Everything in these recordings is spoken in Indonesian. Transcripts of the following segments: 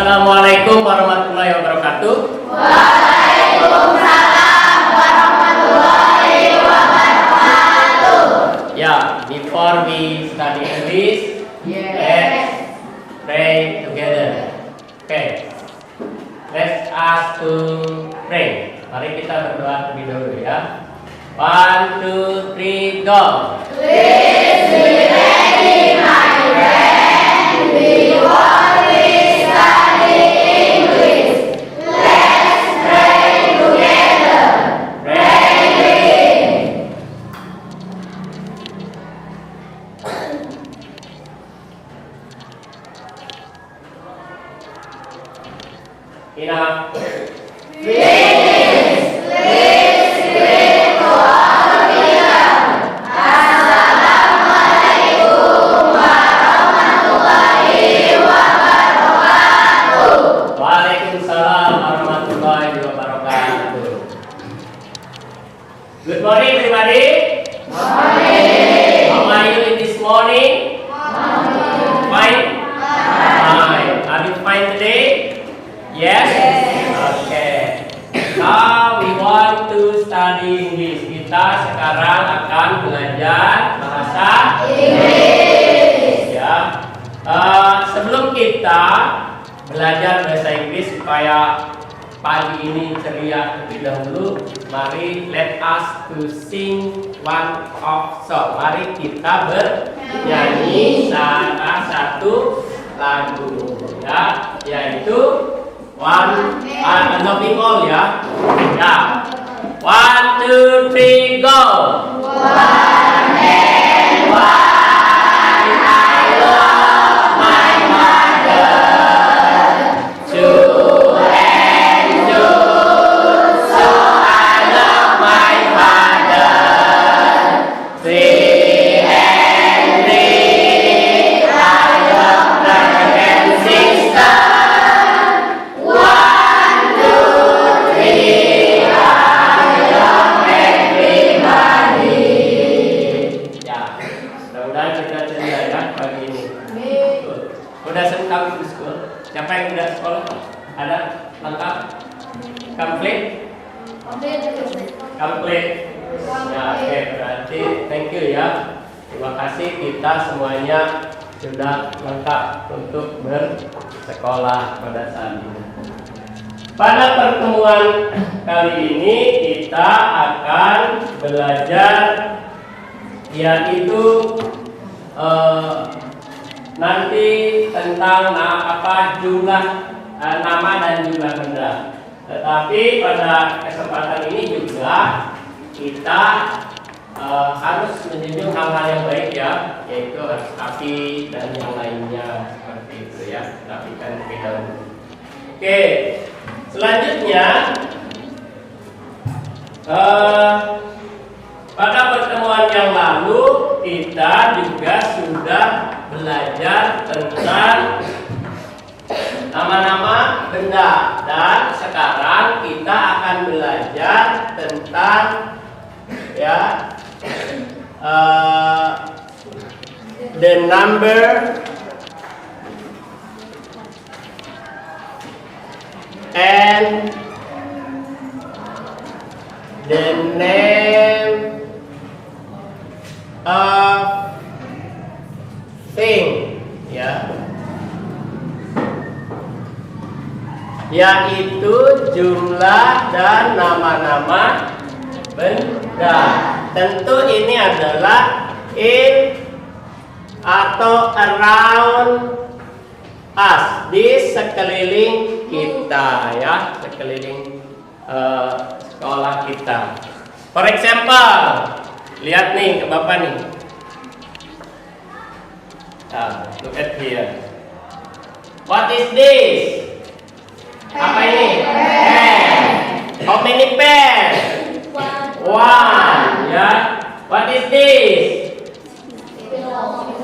Assalamualaikum warahmatullahi wabarakatuh. Waalaikumsalam warahmatullahi wabarakatuh. Yeah, before we study English, let's pray together. Okay, let's ask to pray. Mari kita berdoa terlebih dahulu ya. 1, 2, 3, go. Please be ready, my friend. We always study English. Let's pray together. Praying. Enough. Finish. Please greet to all here. Assalamualaikum warahmatullahi wabarakatuh. Waalaikumsalam warahmatullahi wabarakatuh. Good morning, everybody. Morning. How are you this morning? Fine. Fine. Are you fine today? Yes. Okay. Now we want to study English. Kita sekarang akan belajar bahasa Inggris. ya. Sebelum kita belajar bahasa Inggris supaya pagi ini ceria terlebih dahulu, mari let us to sing one of song. Mari kita bernyanyi salah satu lagu ya, yaitu one nothing all ya. Ya. 1, 2, 3, go. One and one, I love my mother. Two and two, so I love my father. Three and three, I love brother and sister. 1, 2, 3, I love everybody. Ya, mudah-mudahan kita ceria ya pagi ini. Udah selengkap di sekolah? Siapa yang udah sekolah? Ada lengkap? Complete? Complete. Ya, oke, berarti thank you ya. Terima kasih kita semuanya sudah lengkap untuk bersekolah pada saat ini. Pada pertemuan kali ini kita akan belajar yaitu nanti tentang jumlah nama dan jumlah benda. Tetapi pada kesempatan ini juga kita harus menjunjung hal-hal yang baik ya, yaitu harus rapi dan yang lainnya seperti itu ya. Rapikan terlebih dahulu. Oke, selanjutnya pada pertemuan yang lalu kita juga sudah belajar tentang nama-nama benda, dan sekarang kita akan belajar tentang ya the number and the name of thing ya, yaitu jumlah dan nama-nama benda. Tentu ini adalah in atau around us, di sekeliling kita ya, sekeliling sekolah kita. For example, lihat nih ke Bapak nih. Look at here. What is this? Apa ini? Pen. How many pen? One. Ya. What is this?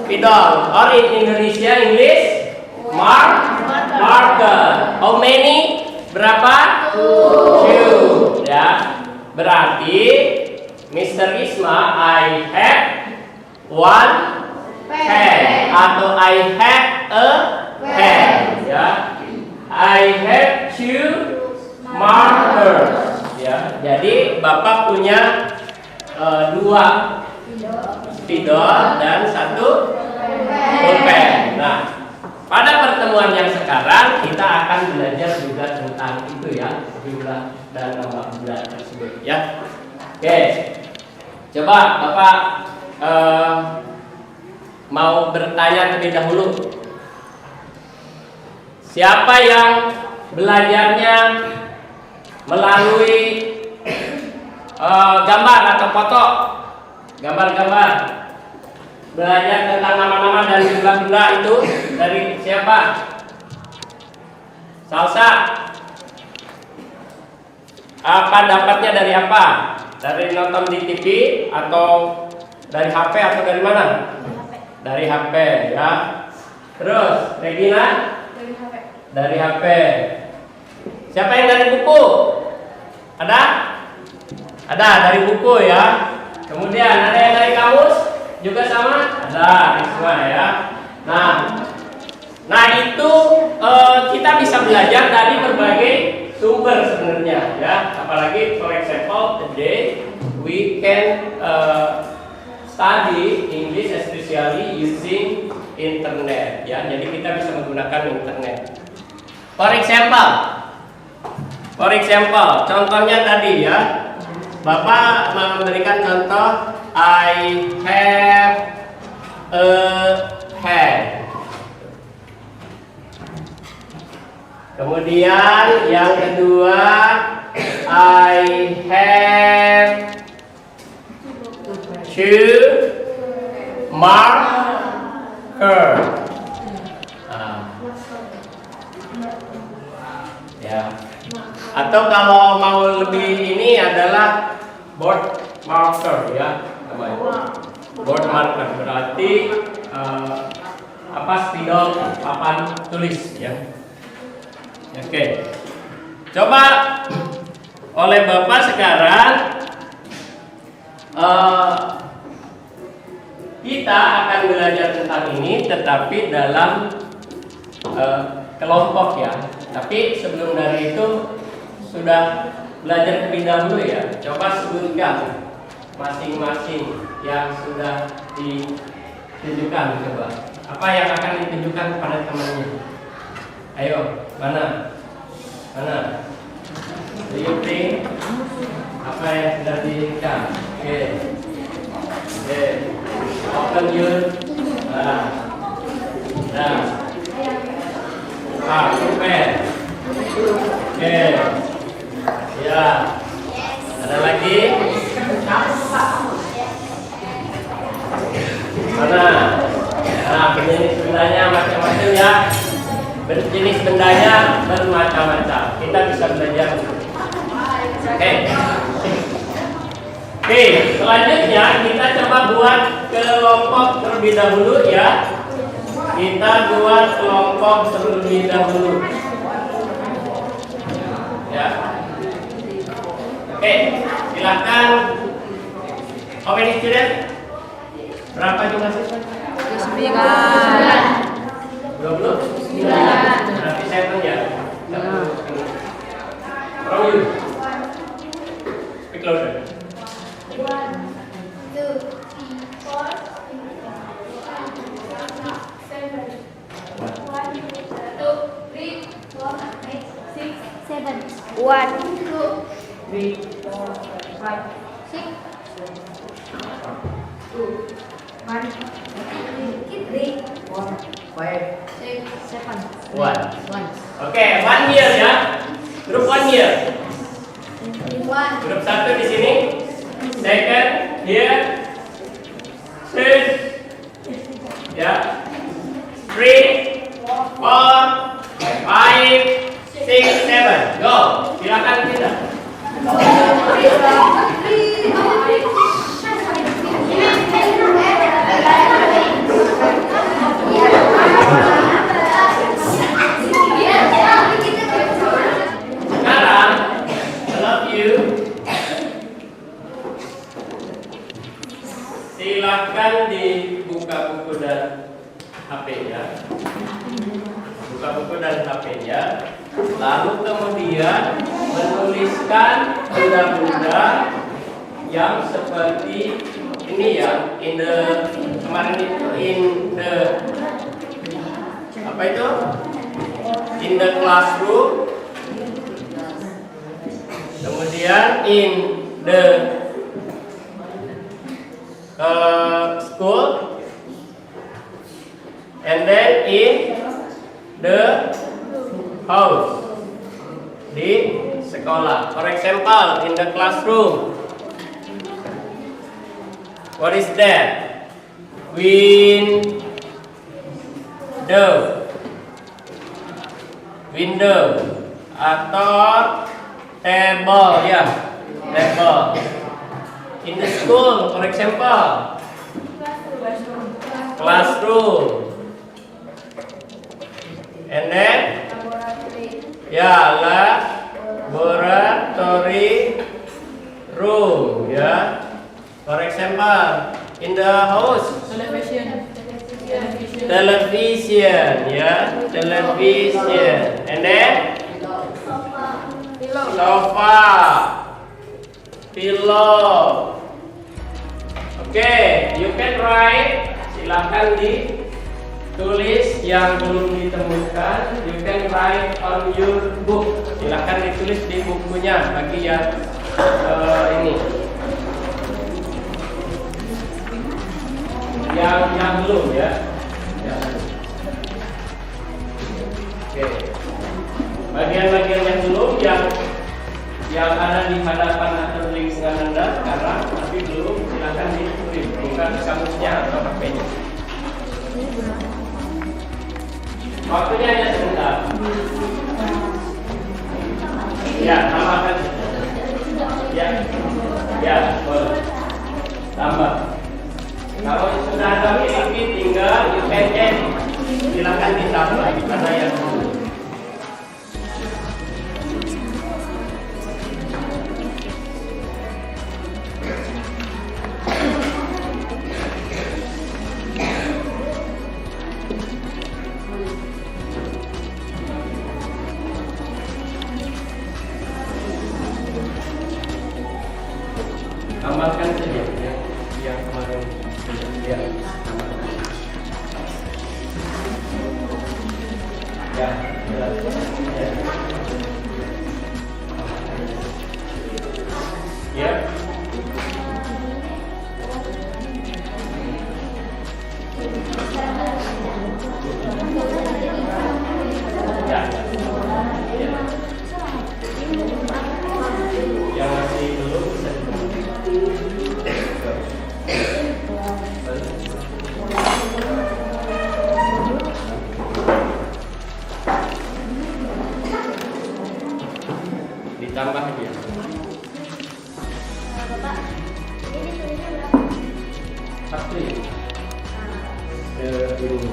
Spidol. Or in Indonesia, English? Marker. How many? Berapa? Two. Ya. Berarti Mr. Isma, I have one pen atau I have a pen ya. I have two markers. Ya, jadi Bapak punya dua spidol dan satu pulpen. Nah, pada pertemuan yang sekarang kita akan belajar juga tentang itu ya, jumlah dan nama benda tersebut ya. Oke, coba Bapak mau bertanya terlebih dahulu. Siapa yang belajarnya melalui gambar atau foto, gambar-gambar, belajar tentang nama-nama dan jumlah benda itu dari siapa? Salsa. Apa dapatnya dari apa? Dari nonton di TV atau dari HP atau dari mana? Dari HP ya. Terus Regina? Dari HP. Siapa yang dari buku? Ada? Ada dari buku ya. Kemudian ada yang dari kamus? Juga sama? Ada, semua ya. Nah itu kita bisa belajar dari berbagai sumber sebenarnya ya. Apalagi for example today we can study English especially using internet ya. Jadi kita bisa menggunakan internet. For example, contohnya tadi ya. Bapak memberikan contoh I have a hat. Kemudian yang kedua I have two markers. Ya. Atau kalau mau lebih ini adalah board marker ya, namanya. Board marker berarti spidol papan tulis ya. Oke. Coba oleh Bapak sekarang kita akan belajar tentang ini tetapi dalam kelompok ya. Tapi sebelum dari itu sudah belajar terlebih dahulu ya. Coba sebutkan masing-masing yang sudah ditunjukkan coba. Apa yang akan ditunjukkan kepada temannya? Ayo, mana? Mana? Do you think apa yang sudah ditunjukkan? Oke. Open your pulpen. Oke. Ya. Ada lagi? Mana? Nah, jenis bendanya macam-macam ya. Jenis bendanya bermacam-macam. Kita bisa belajar. Oke. Oke, selanjutnya kita coba buat kelompok terlebih dahulu ya. Kita buat kelompok terlebih dahulu. Ya. Oke, silakan. How many student? Berapa jumlah siswa? 20? Berarti saya tanya. From you. Speak louder. 1, 2, 3, 4, 7. 1, 2, 3, 4, 5, 6, 7. 1, 2, 3, 4, 5, 6. 2, 1, 3, 4, 5, 6, 7. 1. Oke, 1 year ya. Grup 1 year. Grup 1 di sini. Second here. Third. Ya. 3, 4, 5, 6, 7. Go. Silakan kita. Sekarang, I love you. Silakan dibuka buku dan HP-nya. Buka buku dan HP-nya. Lalu kemudian menuliskan benda-benda yang seperti ini ya, in the kemarin itu in the apa itu? In the classroom. Kemudian in the school, and then in the house, di sekolah. For example, in the classroom, what is that? Window atau table ya, table. In the school, for example, classroom, and then ya, laboratory room ya. For example, in the house, television ya, television, and then sofa, pillow. Oke, you can write. Silakan ditulis yang belum ditemukan. You can write on your book. Silakan ditulis di bukunya bagi yang ini. Yang belum ya. Oke. Bagian-bagian yang belum yang ada di hadapan atau di lingkungan Anda sekarang tapi belum, silakan ditulis bukan kamusnya atau HP-nya. Waktunya hanya sebentar. Ya, tambahkan. Ya, boleh. Tambah. Kalau sudah ada miliki tinggal you can add. Silakan ditambah karena yang tambahkan saja ya, yang kemarin ya. Ya, ya. Ya. Yang masih belum bisa ditambah dia. Bapak, ini tulisnya berapa? Satu ya. Ini.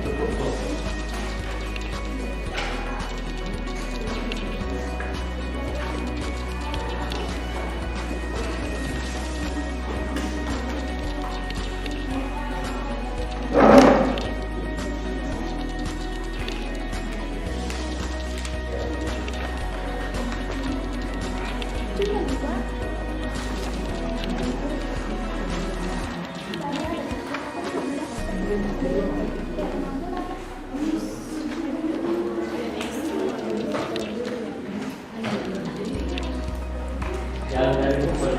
Cukup. Yang dari Google.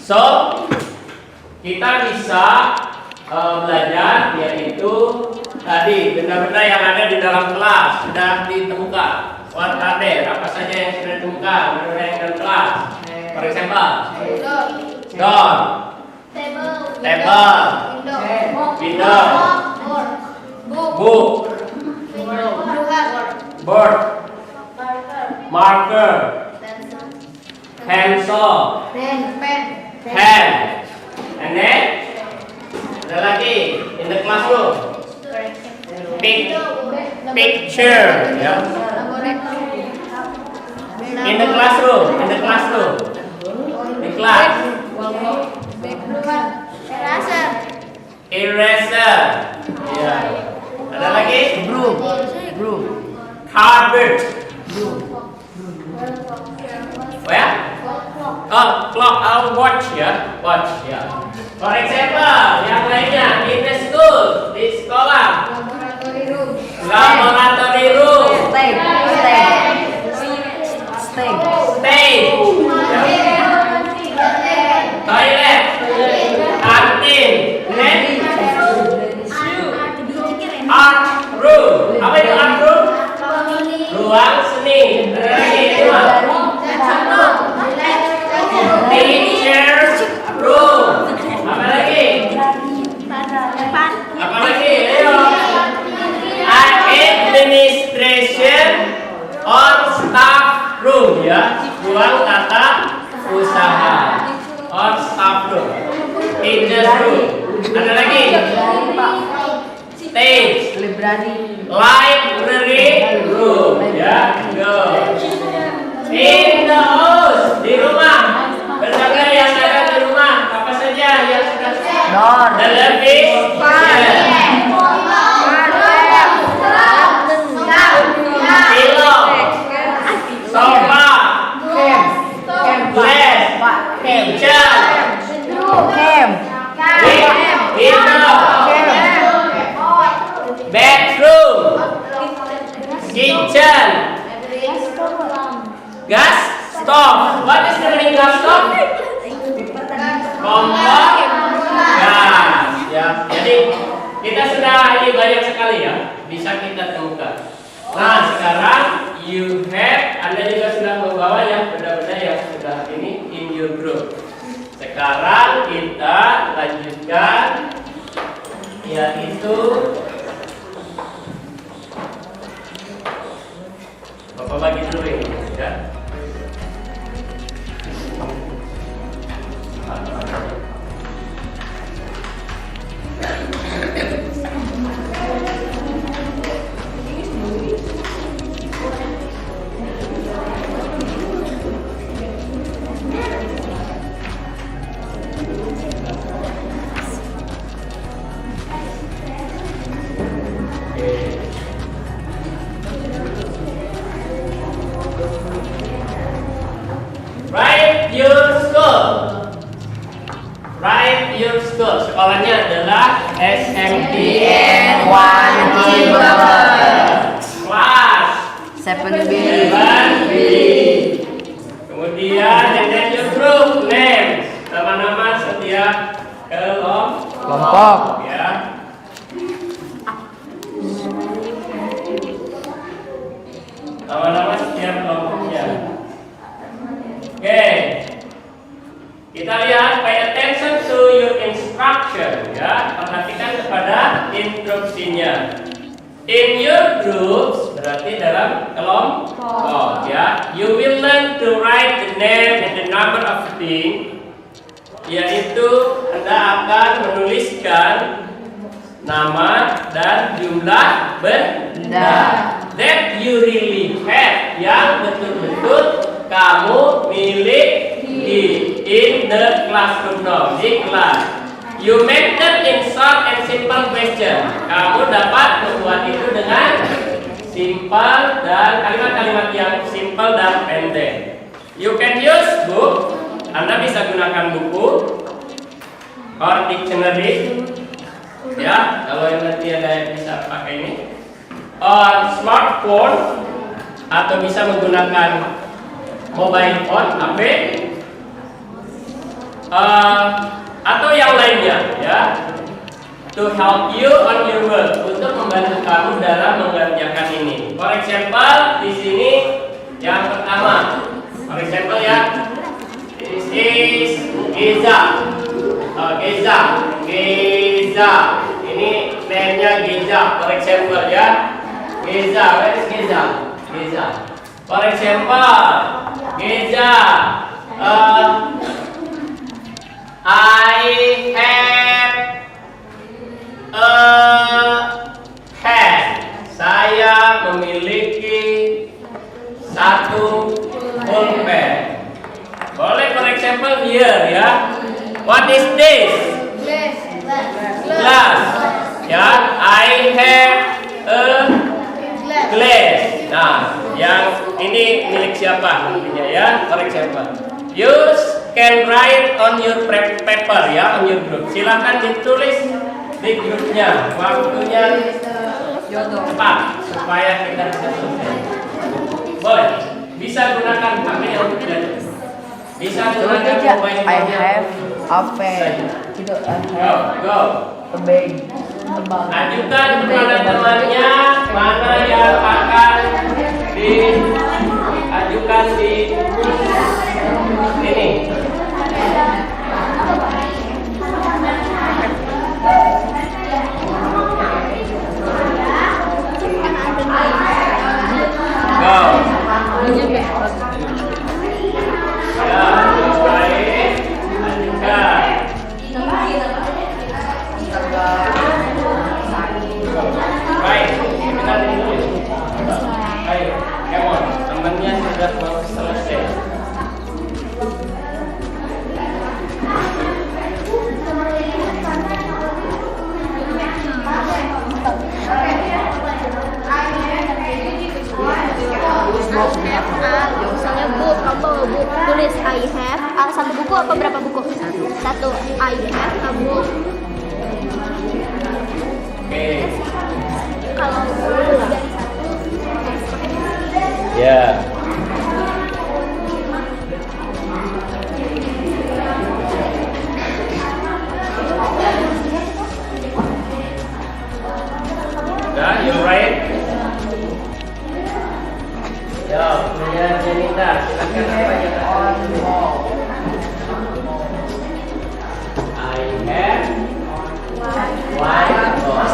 So, kita bisa belajar yaitu tadi benda-benda yang ada di dalam kelas sudah ditemukan. What are there? Apa saja yang sudah ditemukan benda yang ada dalam kelas? For example, door, table, window, book, board, marker, pencil, pen, and then ada lagi in the classroom, picture, ya. In the classroom, di kelas, eraser, ya. Ada lagi Broom. cardboard, oh ya, clock, watch ya. For example, yang lainnya in the school, di sekolah, laboratory room, stage, toilet, kantin, art room. Apa itu art room? Ruang seni. Teachers room. Apa lagi? Ayo. Administration or staff room, ya. Ruang tata usaha or staff room. Teachers room. Ada lagi? Stage, library room, ya. Go. In the house, di rumah. Benda yang ada di rumah apa saja yang sudah Door. televisi, pillow, sofa, glass, kitchen, window, bedroom, kitchen, gas stove. What is the meaning gas stove? Kompor gas, ya. Jadi kita sudah ini banyak sekali ya bisa kita temukan. Nah sekarang Anda juga sudah membawa ya benda-benda yang sudah ini in your group. Sekarang kita lanjutkan yaitu Bapak bagi dulu ini ya. Write your school. Sekolahnya adalah SMPN 1 Kelas 7B. Kemudian and your group name. Nama-nama setiap kelompok ya. Nama-nama setiap kelompoknya. Oke. Kita lihat, pay attention to your instruction ya. Perhatikan kepada instruksinya. In your groups berarti dalam kelompok ya. You will learn to write the name and the number of things. Yaitu Anda akan menuliskan nama dan jumlah benda that you really have, yang betul-betul kamu miliki in the classroom now, di kelas. You make them in short and simple question. Kamu dapat membuat itu dengan simple dan kalimat-kalimat yang simple dan pendek. You can use book. Anda bisa gunakan buku or dictionary. Ya, kalau nanti ada yang bisa pakai ini. Or smartphone atau bisa menggunakan mobile phone, HP. atau yang lainnya ya. To help you on your work, untuk membantu kamu dalam mengerjakan ini. For example, di sini yang pertama, for example ya, this is Geza. Geza. Ini name-nya Geza. For example ya, Geza. Where is Geza? Geza. For example, Geza. I have a cat. Saya memiliki satu pulpen. Boleh for example here ya. What is this? Glass. Ya, I have a glass. Nah, yang ini milik siapa nantinya ya? For example, you can write on your paper ya, on your group. Silakan ditulis di grupnya. Waktunya cepat supaya kita bisa selesai. Boleh. Bisa gunakan HP yang tidak. Bisa gunakan mobile I have a pen. Go. A bag. Ajukan kepada temannya mana yang akan diajukan di sini. Go. Ya, baik. Ajukan. Baik, kita dulu. Ayo, come on. Temannya sudah mau selesai. Misalnya book, kamu book tulis I have. Satu buku apa berapa buku? Satu. I have a book. Oke. Kalau dari satu. Ya. Nah, you right. Yo, punya Jenita, silakan bacakan. I have one book.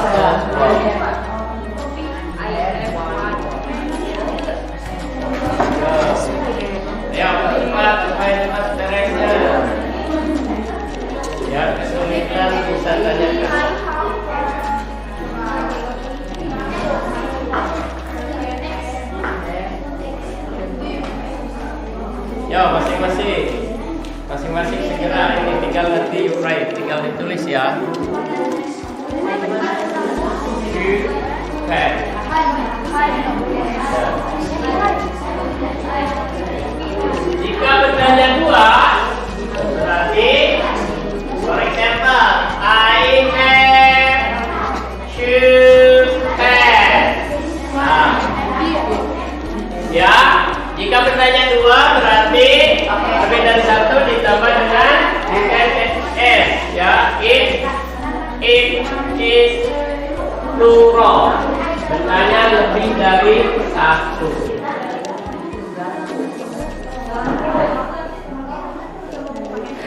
Ya, cepat supaya cepat beresnya. Ya, kesulitan bisa tanyakan. Ya, masing-masing segera. Ini tinggal nanti you write, tinggal ditulis ya. You have. Jika bertanya dua, berarti for example, I have two pets. Nah, ya, jika bertanya dua berarti lebih dari satu ditambah dengan s, ya. It is plural. Bertanya lebih dari satu.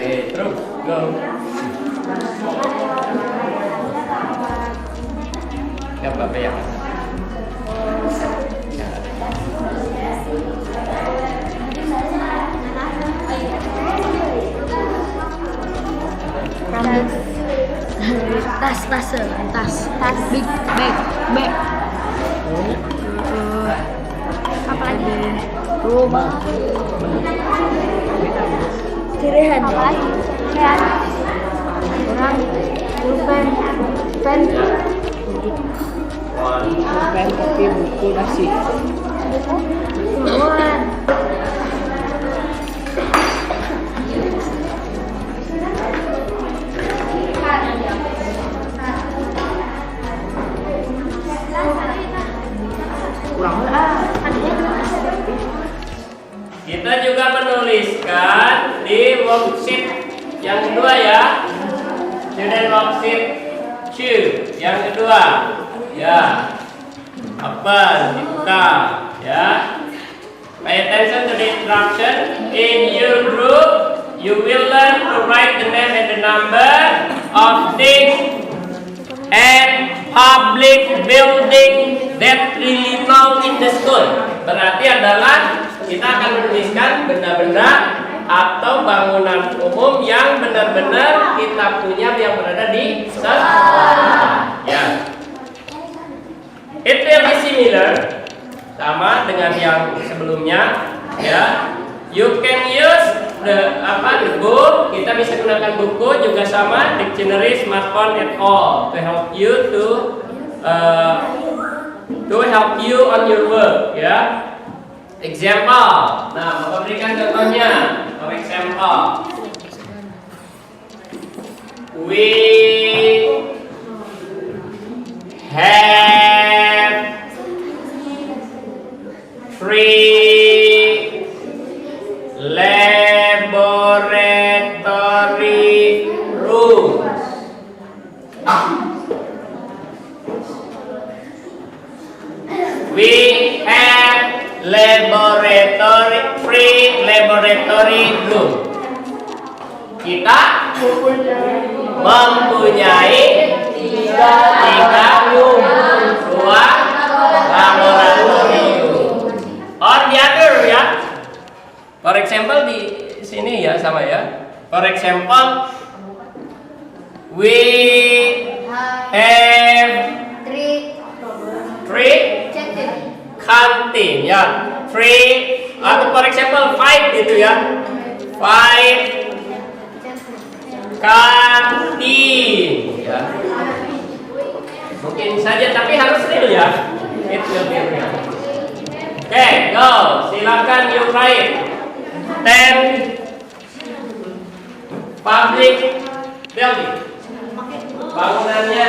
Terus go. Ya, Bapak ya. Tas big bag apa lagi rumah kirihan apa lagi kan orang pulpen pen kopi buku nasi bukuan Kita juga menuliskan di worksheet Yang kedua ya. Student worksheet 2. Yang kedua. Ya. Open, dibuka, ya. Pay attention to the instruction. In your group, you will learn to write the name and the number of things and public building that really known in the school. Berarti adalah kita akan menuliskan benda-benda atau bangunan umum yang benar-benar kita punya yang berada di sekolah. Ya. It will be similar, sama dengan yang sebelumnya. Ya. You can use the book. Kita bisa gunakan buku juga sama, dictionary, smartphone, and all to help you to help you on your work. Ya. Example. Nah, memberikan contohnya. For example, we have 3 laboratory rooms. We have free laboratory room. Kita mempunyai 3 ruang laboratorium. On the other ya. For example di sini ya sama ya. For example, we have 3 kantin ya. 3 atau for example 5 gitu ya. 5 kantin ya. Mungkin saja tapi harus real ya. It will be real. Oke, go. Silakan you write 10 public building. Bangunannya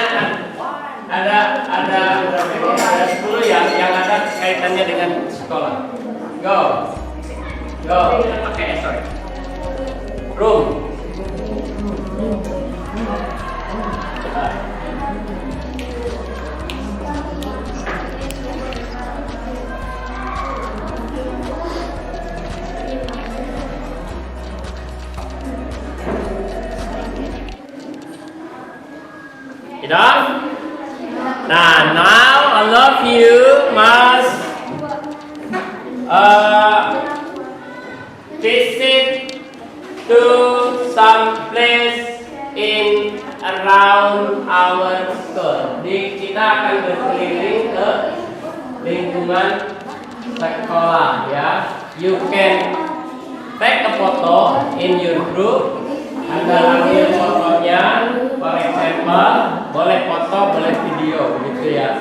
ada 10 ya yang ada kaitannya dengan sekolah. Go. Pakai sorry. Room. Enough? Now all of you must visit to some place in around our school. Kita akan berkeliling ke lingkungan sekolah ya. You can take a photo in your group. Anda ambil fotonya, for example, boleh foto, boleh video, gitu ya.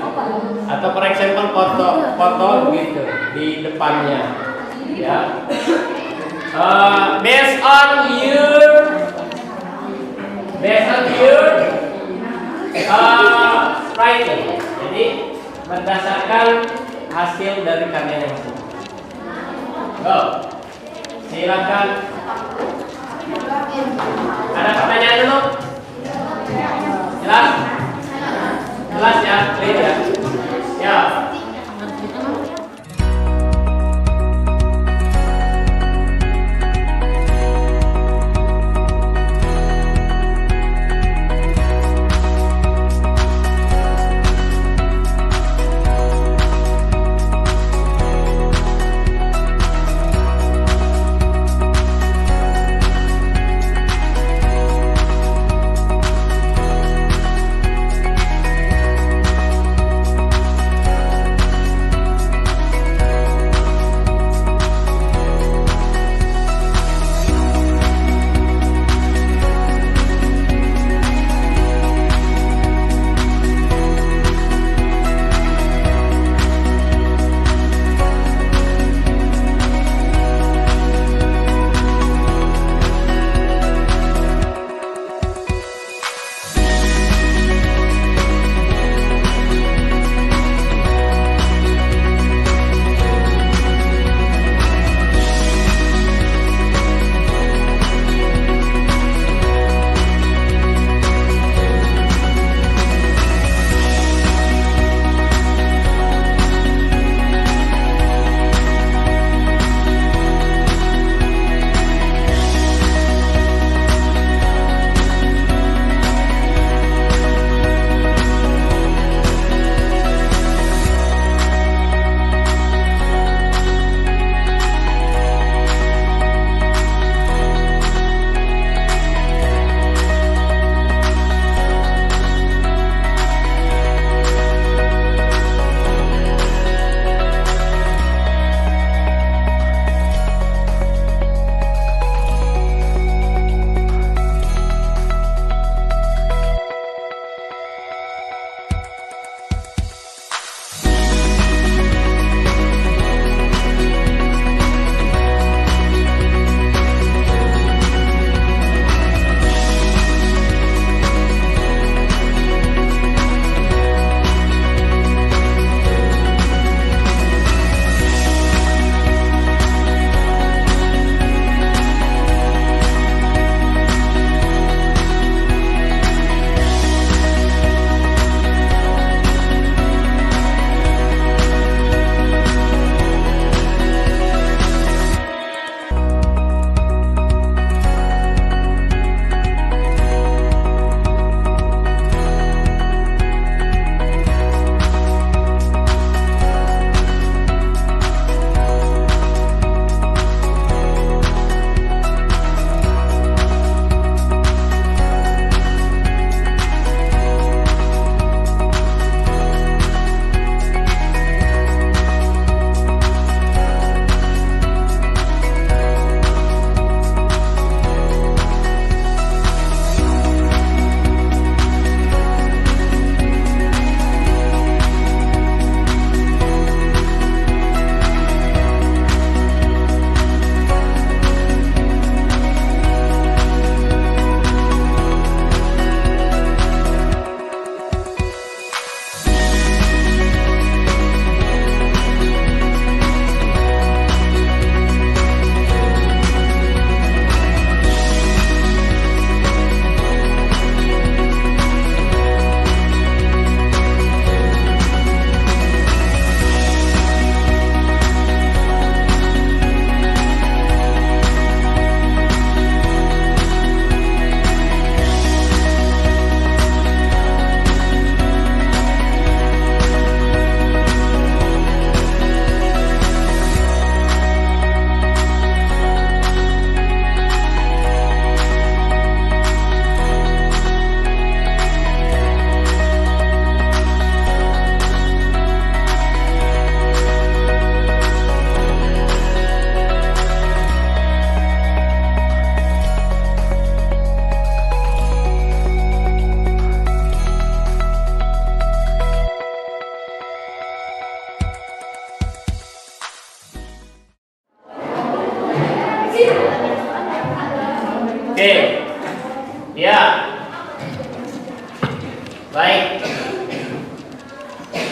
Atau for example foto gitu di depannya, ya. Based on your writing. Jadi berdasarkan hasil dari karya yang itu. Go, silakan. Ada pertanyaan dulu? Jelas? Jelas ya? Clear ya? Ya.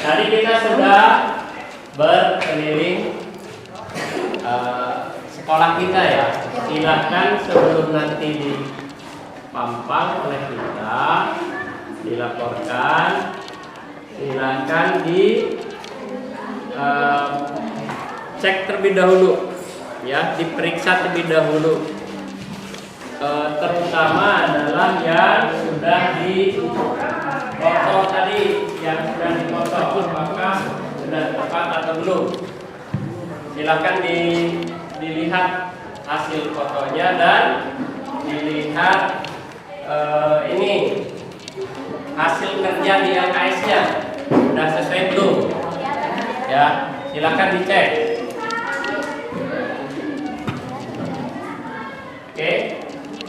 Tadi kita sudah berkeliling sekolah kita ya. Silakan sebelum nanti dipampang oleh kita, dilaporkan, silakan cek terlebih dahulu, ya, diperiksa terlebih dahulu. Terutama adalah yang sudah dipoto tadi, yang sudah dipoto, apakah sudah tepat atau belum. Silakan dilihat hasil fotonya dan dilihat ini hasil kerja di LKS-nya sudah sesuai belum. Ya, silakan dicek. Oke.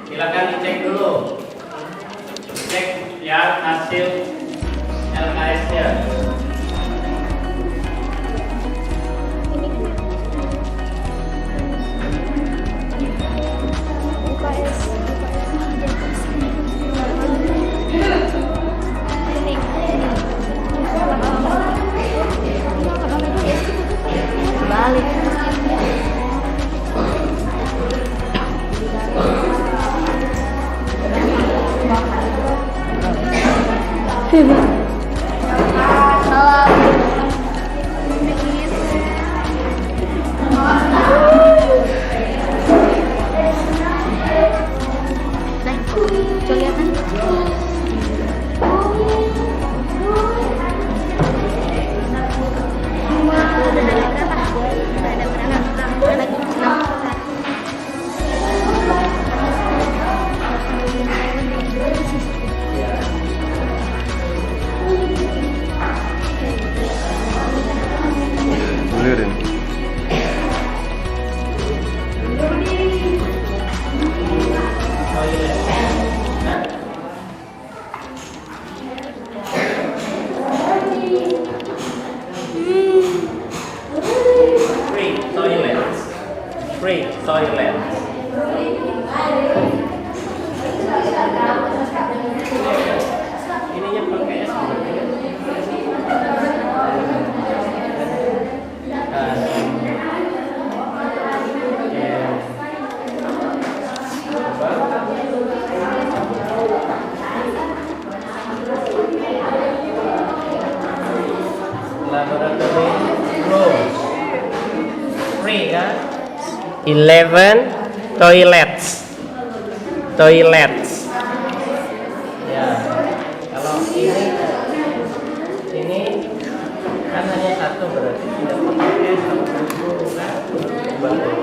Silakan dicek dulu, cek ya hasil LKS-nya. Balik. Free toilet. Ininya pakai es. Laboratory room. Free kan? 11 toilets. Ya, kalau ini kan hanya satu, berarti tidak pakai satu kan?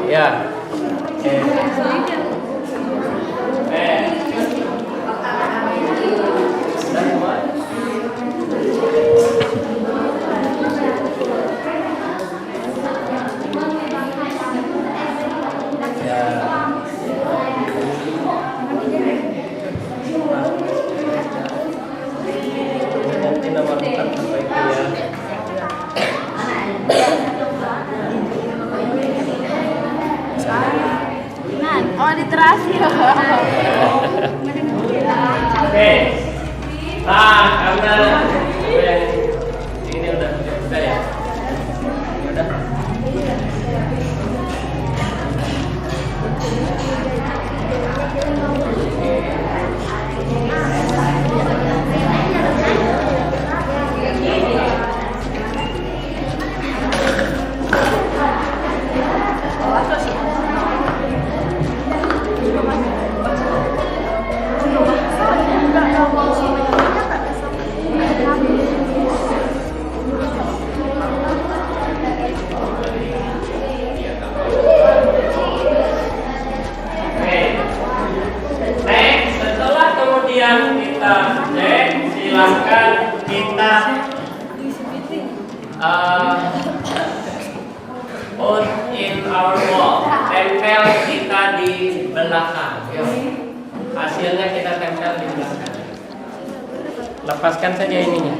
Ya. Sudah semua? Nanti nomor 4 perbaiki ya. Oh, literasi. Oke. Nah, karena ini udah ya. Udah. Kita cek, silahkan kita put in our wall, tempel kita di belakang. Yuk. Hasilnya kita tempel di belakang. Lepaskan saja ininya.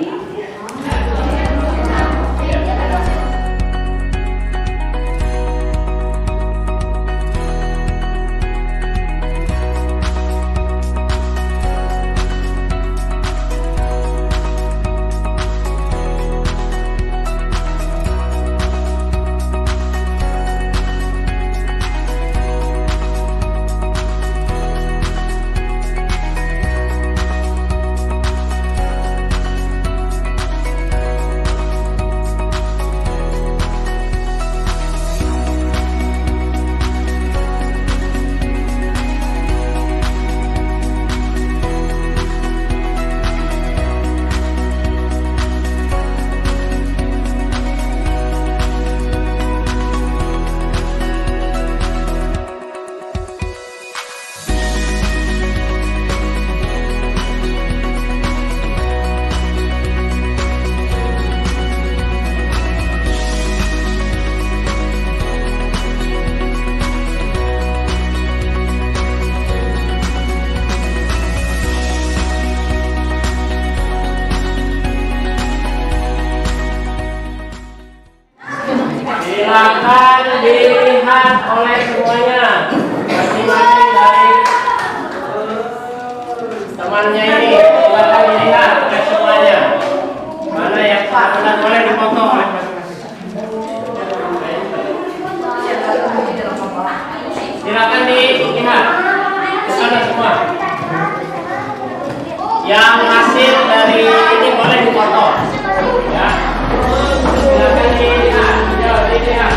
Silakan dilihat oleh semuanya. Masing-masing dari temannya ini. Silakan dilihat oleh semuanya. Mana yang benar boleh dipotong oleh masing-masing. Silakan dilihat ke sana semua. Yang hasil dari ini boleh dipotong. Ya. Silakan dilihat. Ya, dilihat.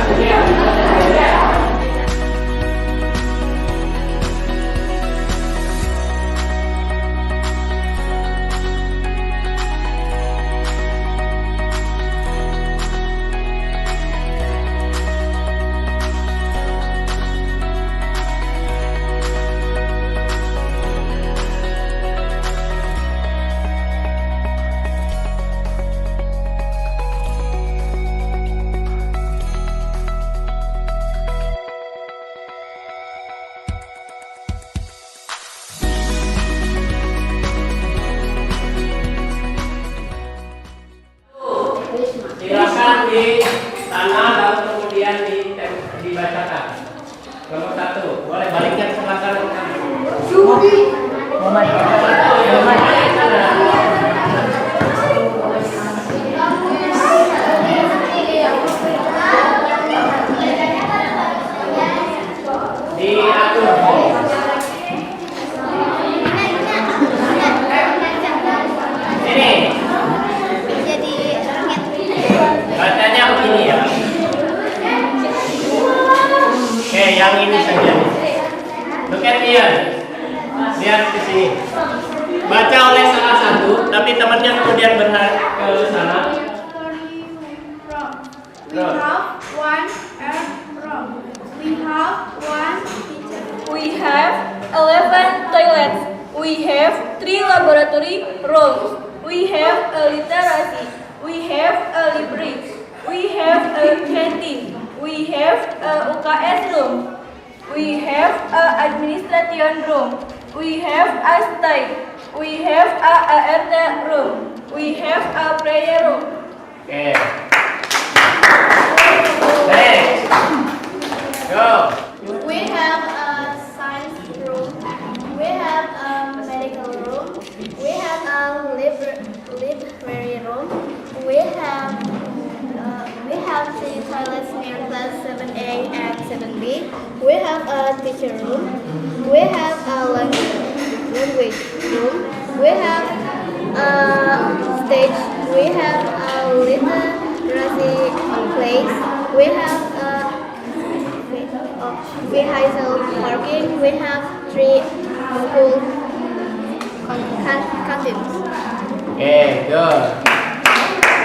Silakan di tanah lalu kemudian dibacakan. Nomor 1, boleh balikkan sebelah kanan. Momen. Diatur. Ini bacanya begini ya. Oke, yang ini saja. Look at here. Lihat ke sini. Baca oleh salah satu, tapi temannya kemudian berhak ke sana. We have one air room. We have one teacher. We have 11 toilets. We have 3 laboratory rooms. We have a literacy. We have a library. We have a canteen. We have a UKS room. We have a administration room. We have a stay. We have a ART room. We have a prayer room. Oke. Next. Go. We have a science room. We have a medical room. We have a library room. We have 3 toilets near class 7A and 7B. We have a teacher room. We have a language room. We have a stage. We have a literacy place. We have a vehicle parking. We have 3 school canteens. Oke, good.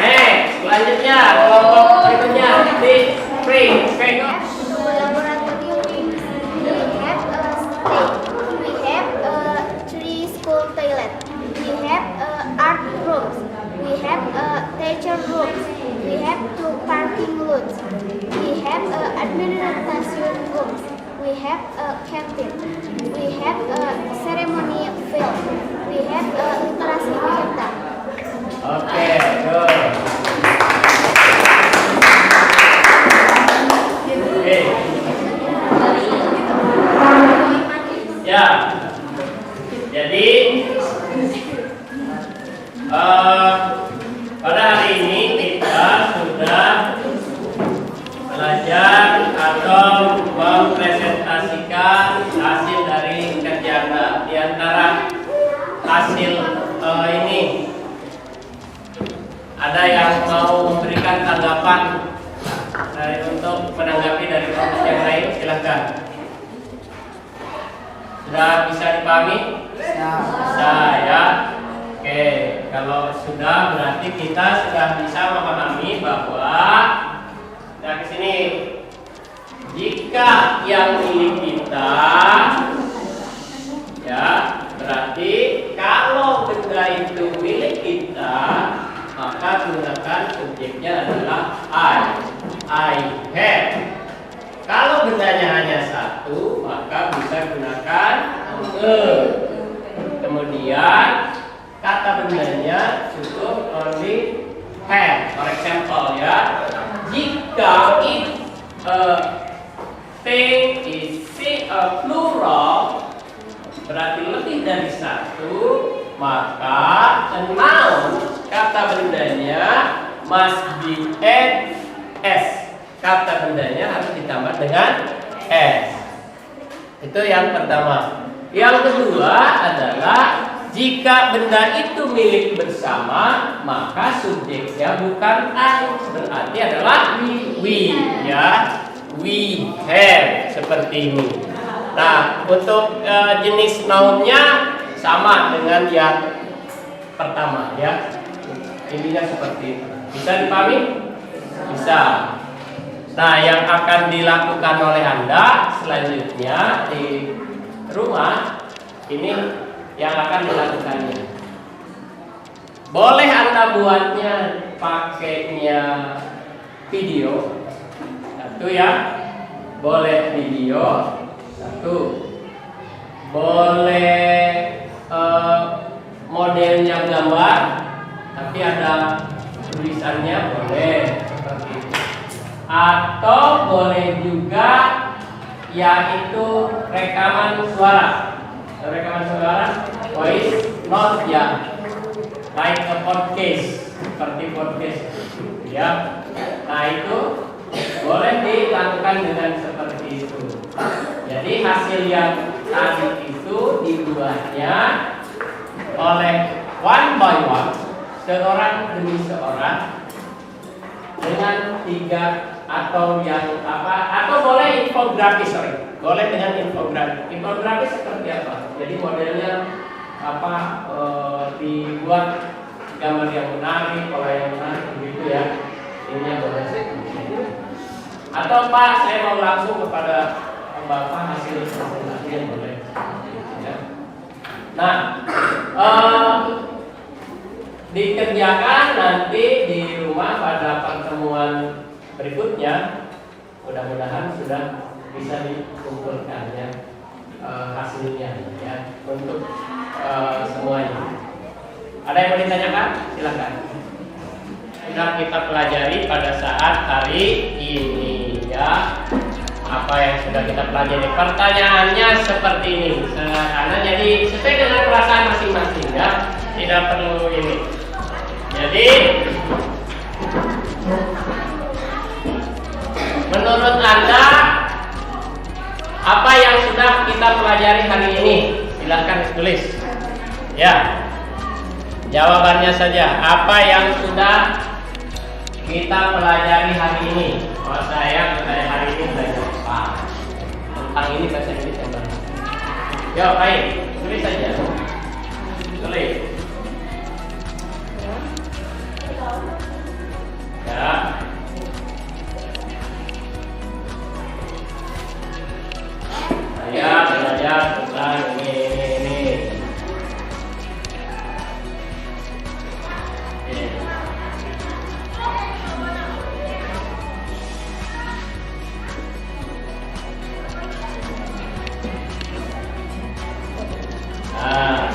Next, selanjutnya kelompok berikutnya di spring. Oke, go. Laboratory we have a stage. We have 3 school toilet. We have art rooms. We have teacher rooms. We have 2 parking lots. We have administration rooms. We have a canteen. We have a ceremony field. We have a literasi center. Oke, good. Oke. Ya. Jadi pada hari ini kita sudah belajar atau mempresentasikan hasil dari kerja Anda. Di antara hasil ini ada yang mau memberikan tanggapan untuk menanggapi dari kelompok yang lain? Silahkan. Sudah bisa dipahami? Bisa ya. Oke, kalau sudah berarti kita sudah bisa memahami bahwa nah ke sini jika yang milik kita ya berarti kalau benda itu milik kita maka gunakan subjeknya adalah I have. Kalau bendanya hanya satu maka bisa gunakan a. Kemudian kata bendanya cukup only have. For example ya, jika maka noun kata bendanya must be add s. Kata bendanya harus ditambah dengan s. Itu yang pertama. Yang kedua adalah jika benda itu milik bersama, maka subjeknya bukan I, berarti adalah we, ya. We have, seperti ini. Nah, untuk jenis nounnya sama dengan yang pertama, ya. Intinya seperti itu. Bisa dipahami? Bisa. Nah, yang akan dilakukan oleh Anda selanjutnya di rumah ini yang akan dilakukannya. Boleh Anda buatnya pakainya video. Satu ya. Boleh video. Satu. Boleh modelnya gambar, tapi ada tulisannya, boleh seperti itu. Atau boleh juga yaitu rekaman suara. Rekaman suara, voice note, ya, like a podcast, seperti podcast, ya. Nah, itu boleh dilakukan dengan seperti itu. Jadi hasil yang tadi itu dibuatnya oleh one by one, seorang demi seorang, dengan 3 atau yang apa, atau boleh infografis, boleh dengan infografis. Infografis seperti apa? Jadi modelnya apa, dibuat gambar yang menarik, pola yang menarik, begitu ya. Ini boleh. Atau Pak, saya mau langsung kepada Bapak hasil presentasi, boleh. Ya. Nah, dikerjakan nanti di rumah pada pertemuan berikutnya. Mudah-mudahan sudah bisa dikumpulkannya hasilnya, ya, untuk semuanya. Ada yang mau ditanyakan? Silakan. Sudah kita pelajari pada saat hari ini, ya. Apa yang sudah kita pelajari? Pertanyaannya seperti ini, sederhana, jadi sesuai dengan perasaan masing-masing, ya. Tidak perlu ini. Jadi menurut Anda apa yang sudah kita pelajari hari ini? Silahkan tulis. Ya. Jawabannya saja. Apa yang sudah kita pelajari hari ini? Oh, saya hari ini belajar apa? Tentang ini bahasa Inggris yang baru. Ya, baik. Tulis saja. Tulis. Ya. Saya belajar tentang ini. Nah.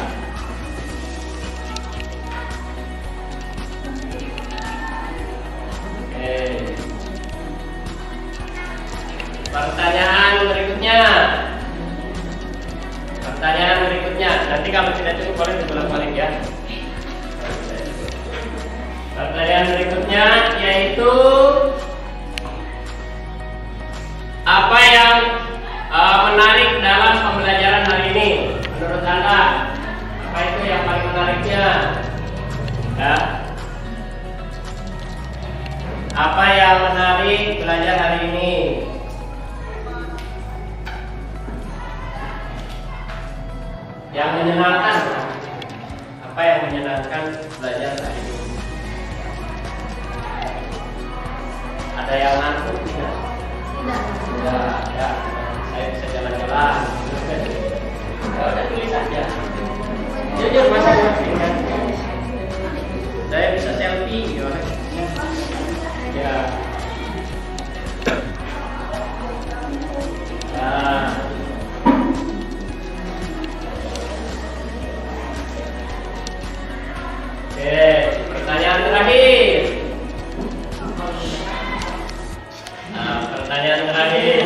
Pertanyaan berikutnya. Nanti kalau tidak cukup boleh diulang-balik, ya. Pertanyaan berikutnya yaitu apa yang menarik dalam pembelajaran hari ini menurut Anda? Apa itu yang paling menariknya? Ya. Apa yang menarik belajar hari ini? Yang menyenangkan. Apa yang menyenangkan belajar hari ini? Ada yang ngantuk tidak? Tidak. Ya, saya bisa jalan-jalan. Ya udah, tulis saja. Jujur masing-masing, kan? Saya bisa selfie, ya. Ya. Nah. Oke, pertanyaan terakhir. Nah, pertanyaan terakhir.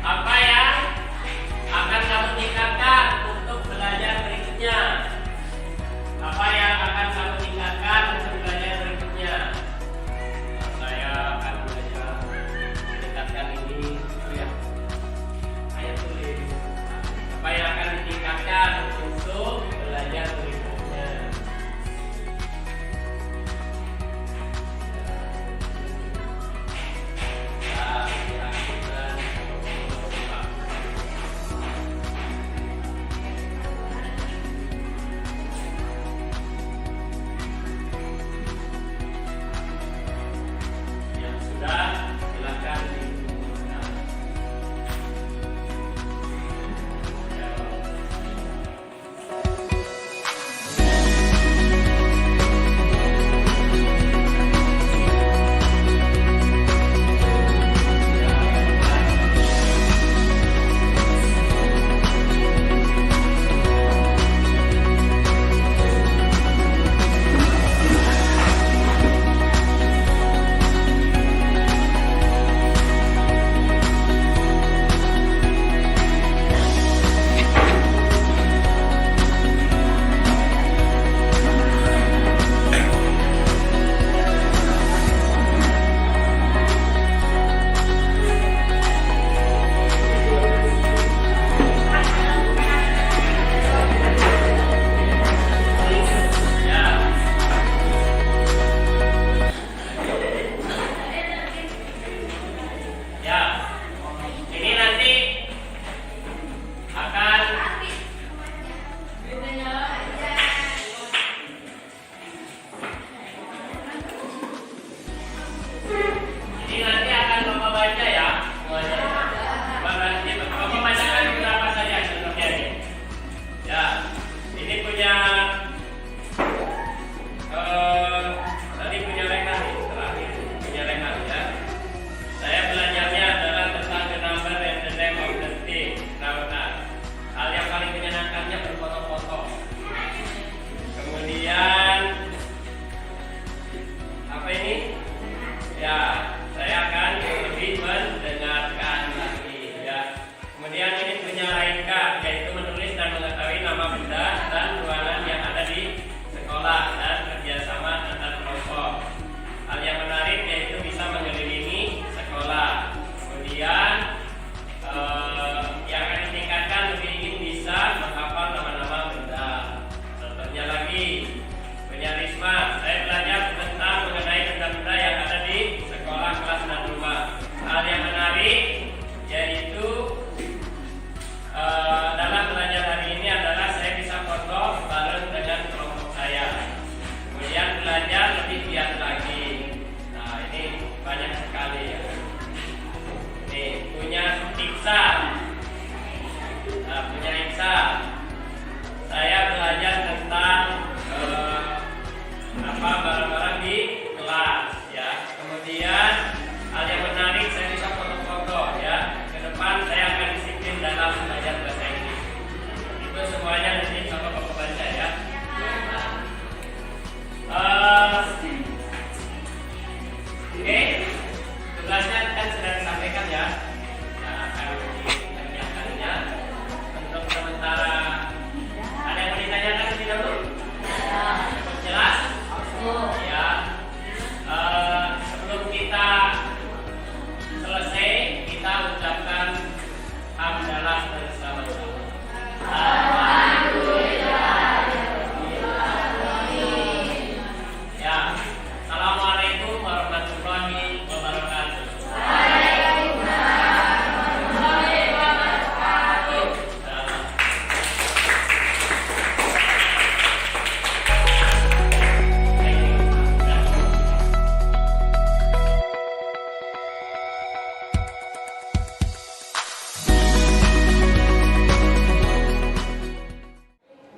Apa yang akan kamu tingkatkan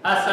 Assalamualaikum.